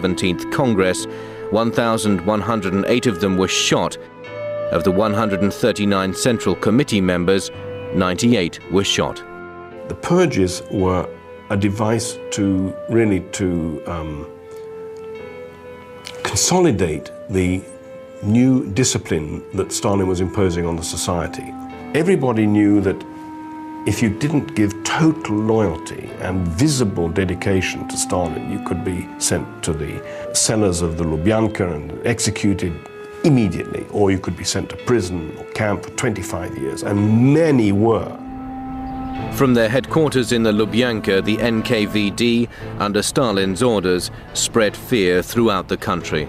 17th Congress, 1,108 of them were shot. Of the 139 Central Committee members, 98 were shot. The purges were a device to really consolidate the new discipline that Stalin was imposing on the society. Everybody knew that if you didn't give total loyalty and visible dedication to Stalin, you could be sent to the cellars of the Lubyanka and executed immediately, or you could be sent to prison or camp for 25 years, and many were. From their headquarters in the Lubyanka, the NKVD, under Stalin's orders, spread fear throughout the country.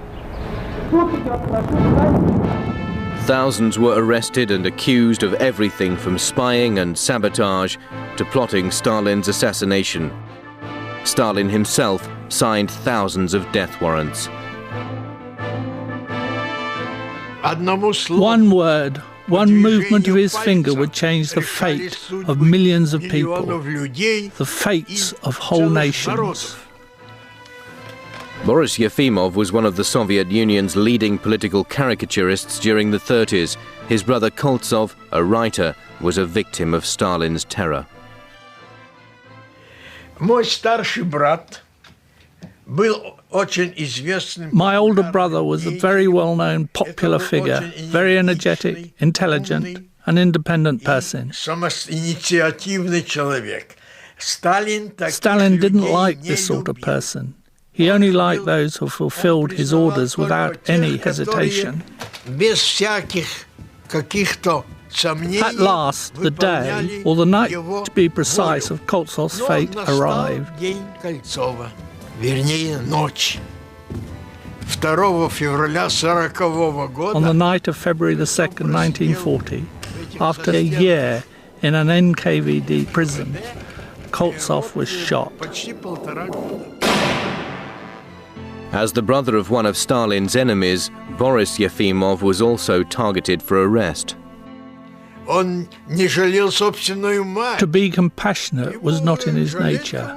Thousands were arrested and accused of everything from spying and sabotage to plotting Stalin's assassination. Stalin himself signed thousands of death warrants. One word, one movement of his finger would change the fate of millions of people, the fates of whole nations. Boris Yefimov was one of the Soviet Union's leading political caricaturists during the 30s. His brother Koltsov, a writer, was a victim of Stalin's terror. My older brother was a very well-known popular figure, very energetic, intelligent, an independent person. Stalin didn't like this sort of person. He only liked those who fulfilled his orders without any hesitation. At last, the day, or the night to be precise, of Koltsov's fate arrived. On the night of February the 2nd, 1940, after a year in an NKVD prison, Koltsov was shot. As the brother of one of Stalin's enemies, Boris Yefimov was also targeted for arrest. To be compassionate was not in his nature.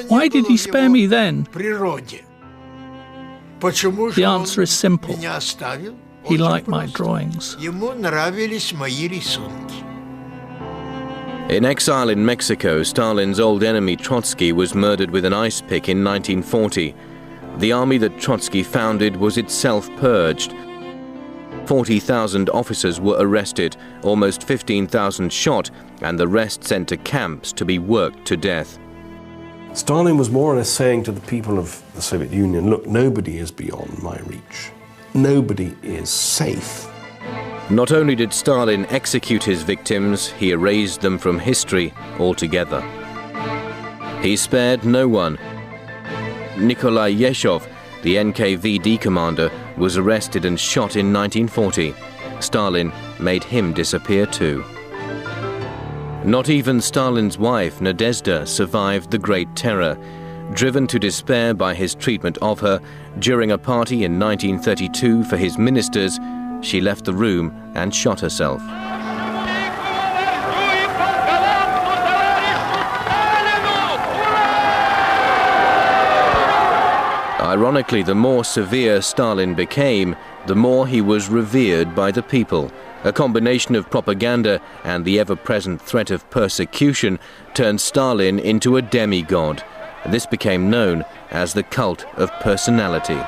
Why did he spare me then? The answer is simple. He liked my drawings. In exile in Mexico, Stalin's old enemy Trotsky was murdered with an ice pick in 1940. The army that Trotsky founded was itself purged. 40,000 officers were arrested, almost 15,000 shot, and the rest sent to camps to be worked to death. Stalin was more or less saying to the people of the Soviet Union, look, nobody is beyond my reach. Nobody is safe. Not only did Stalin execute his victims, he erased them from history altogether. He spared no one. Nikolai Yeshov, the NKVD commander, was arrested and shot in 1940. Stalin made him disappear too. Not even Stalin's wife, Nadezhda, survived the Great Terror. Driven to despair by his treatment of her, during a party in 1932 for his ministers, she left the room and shot herself. Ironically, the more severe Stalin became, the more he was revered by the people. A combination of propaganda and the ever-present threat of persecution turned Stalin into a demigod. This became known as the cult of personality.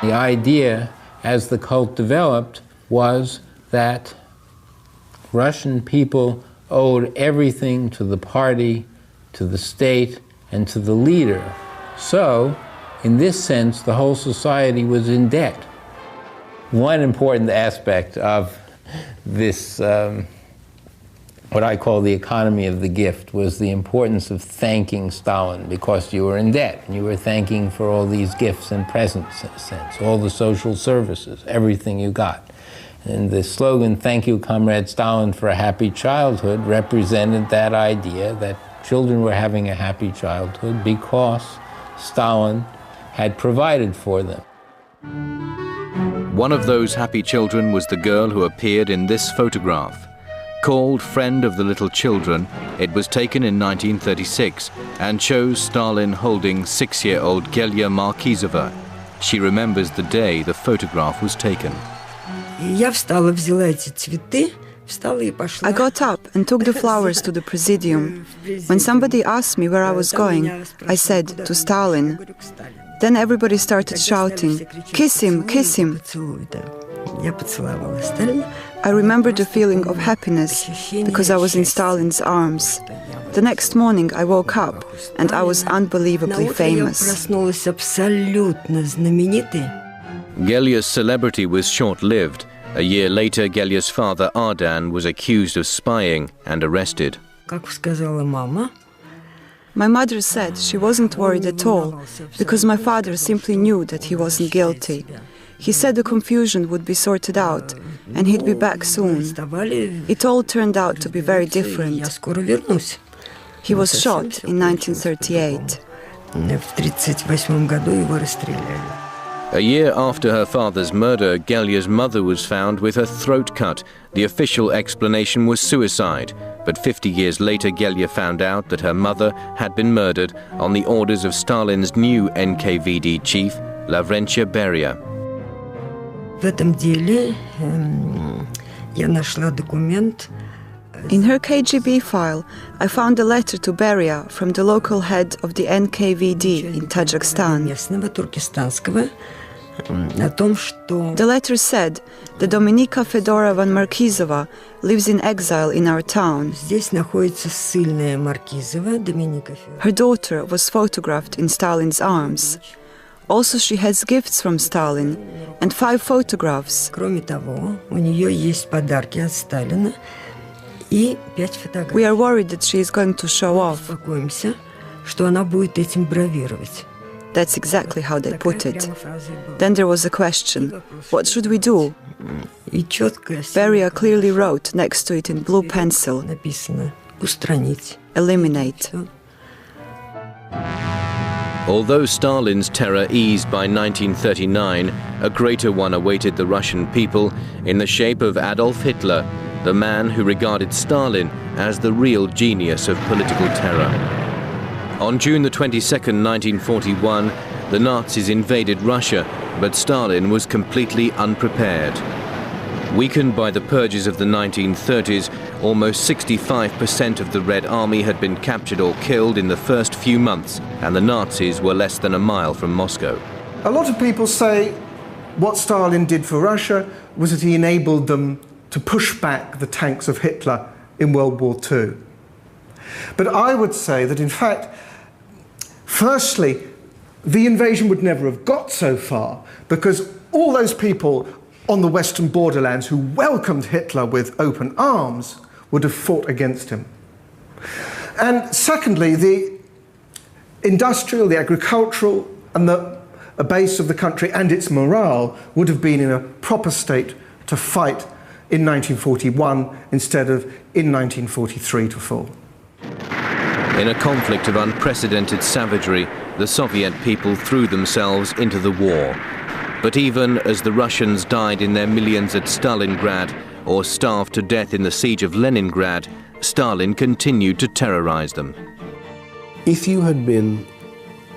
The idea, as the cult developed, was that Russian people owed everything to the party, to the state, and to the leader. So, in this sense, the whole society was in debt. One important aspect of this, what I call the economy of the gift, was the importance of thanking Stalin, because you were in debt, and you were thanking for all these gifts and presents, in a sense, all the social services, everything you got. And the slogan, "Thank you, Comrade Stalin, for a happy childhood," represented that idea that children were having a happy childhood because Stalin had provided for them. One of those happy children was the girl who appeared in this photograph. Called Friend of the Little Children, it was taken in 1936 and shows Stalin holding 6-year-old Gelya Markizova. She remembers the day the photograph was taken. I got up and took the flowers to the Presidium. When somebody asked me where I was going, I said, to Stalin. Then everybody started shouting, "Kiss him, kiss him." I remembered the feeling of happiness because I was in Stalin's arms. The next morning I woke up and I was unbelievably famous. Gelya's celebrity was short-lived. A year later, Gelya's father, Ardan, was accused of spying and arrested. My mother said she wasn't worried at all because my father simply knew that he wasn't guilty. He said the confusion would be sorted out and he'd be back soon. It all turned out to be very different. He was shot in 1938. A year after her father's murder, Gelya's mother was found with her throat cut. The official explanation was suicide, but 50 years later Gelya found out that her mother had been murdered on the orders of Stalin's new NKVD chief, Lavrentia Beria. In her KGB file, I found a letter to Beria from the local head of the NKVD in Tajikistan. The letter said that Dominika Fedorova Markizova lives in exile in our town. Her daughter was photographed in Stalin's arms. Also, she has gifts from Stalin and 5 photographs. We are worried that she is going to show off. That's exactly how they put it. Then there was a question, what should we do? Beria clearly wrote next to it in blue pencil, eliminate. Although Stalin's terror eased by 1939, a greater one awaited the Russian people in the shape of Adolf Hitler, the man who regarded Stalin as the real genius of political terror. On June the 22nd, 1941, the Nazis invaded Russia, but Stalin was completely unprepared. Weakened by the purges of the 1930s, almost 65% of the Red Army had been captured or killed in the first few months, and the Nazis were less than a mile from Moscow. A lot of people say what Stalin did for Russia was that he enabled them to push back the tanks of Hitler in World War II. But I would say that, in fact, firstly, the invasion would never have got so far because all those people on the western borderlands who welcomed Hitler with open arms would have fought against him. And secondly, the industrial, the agricultural, and the base of the country and its morale would have been in a proper state to fight in 1941 instead of in 1943 to fall. In a conflict of unprecedented savagery, the Soviet people threw themselves into the war. But even as the Russians died in their millions at Stalingrad or starved to death in the siege of Leningrad, Stalin continued to terrorize them. If you had been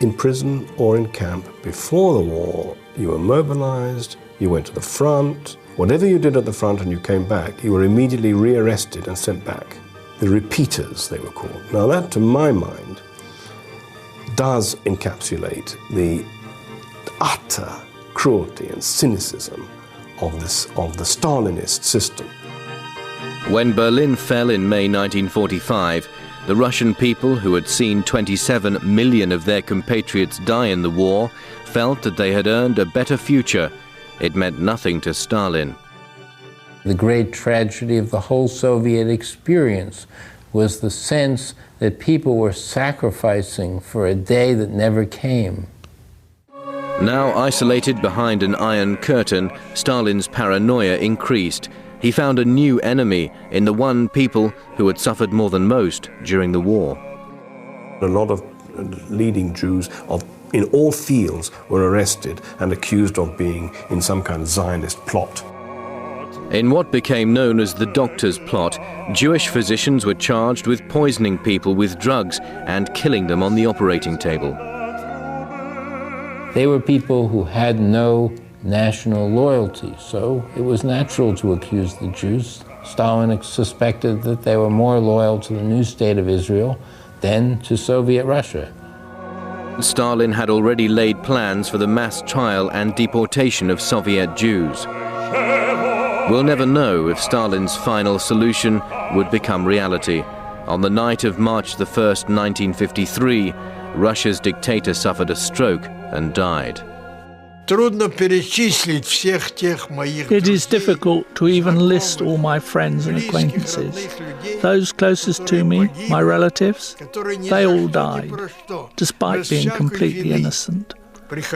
in prison or in camp before the war, you were mobilized, you went to the front, whatever you did at the front and you came back, you were immediately rearrested and sent back. The repeaters, they were called. Now that, to my mind, does encapsulate the utter cruelty and cynicism of the Stalinist system. When Berlin fell in May 1945, the Russian people, who had seen 27 million of their compatriots die in the war, felt that they had earned a better future. It meant nothing to Stalin. The great tragedy of the whole Soviet experience was the sense that people were sacrificing for a day that never came. Now isolated behind an iron curtain, Stalin's paranoia increased. He found a new enemy in the one people who had suffered more than most during the war. A lot of leading Jews in all fields were arrested and accused of being in some kind of Zionist plot. In what became known as the Doctor's Plot, Jewish physicians were charged with poisoning people with drugs and killing them on the operating table. They were people who had no national loyalty, so it was natural to accuse the Jews. Stalin suspected that they were more loyal to the new state of Israel than to Soviet Russia. Stalin had already laid plans for the mass trial and deportation of Soviet Jews. We'll never know if Stalin's final solution would become reality. On the night of March the 1st, 1953, Russia's dictator suffered a stroke and died. It is difficult to even list all my friends and acquaintances. Those closest to me, my relatives, they all died, despite being completely innocent.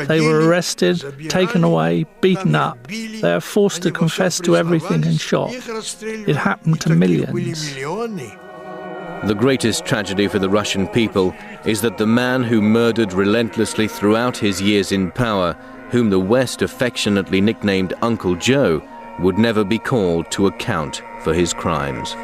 They were arrested, taken away, beaten up. They are forced to confess to everything and shot. It happened to millions. The greatest tragedy for the Russian people is that the man who murdered relentlessly throughout his years in power, whom the West affectionately nicknamed Uncle Joe, would never be called to account for his crimes.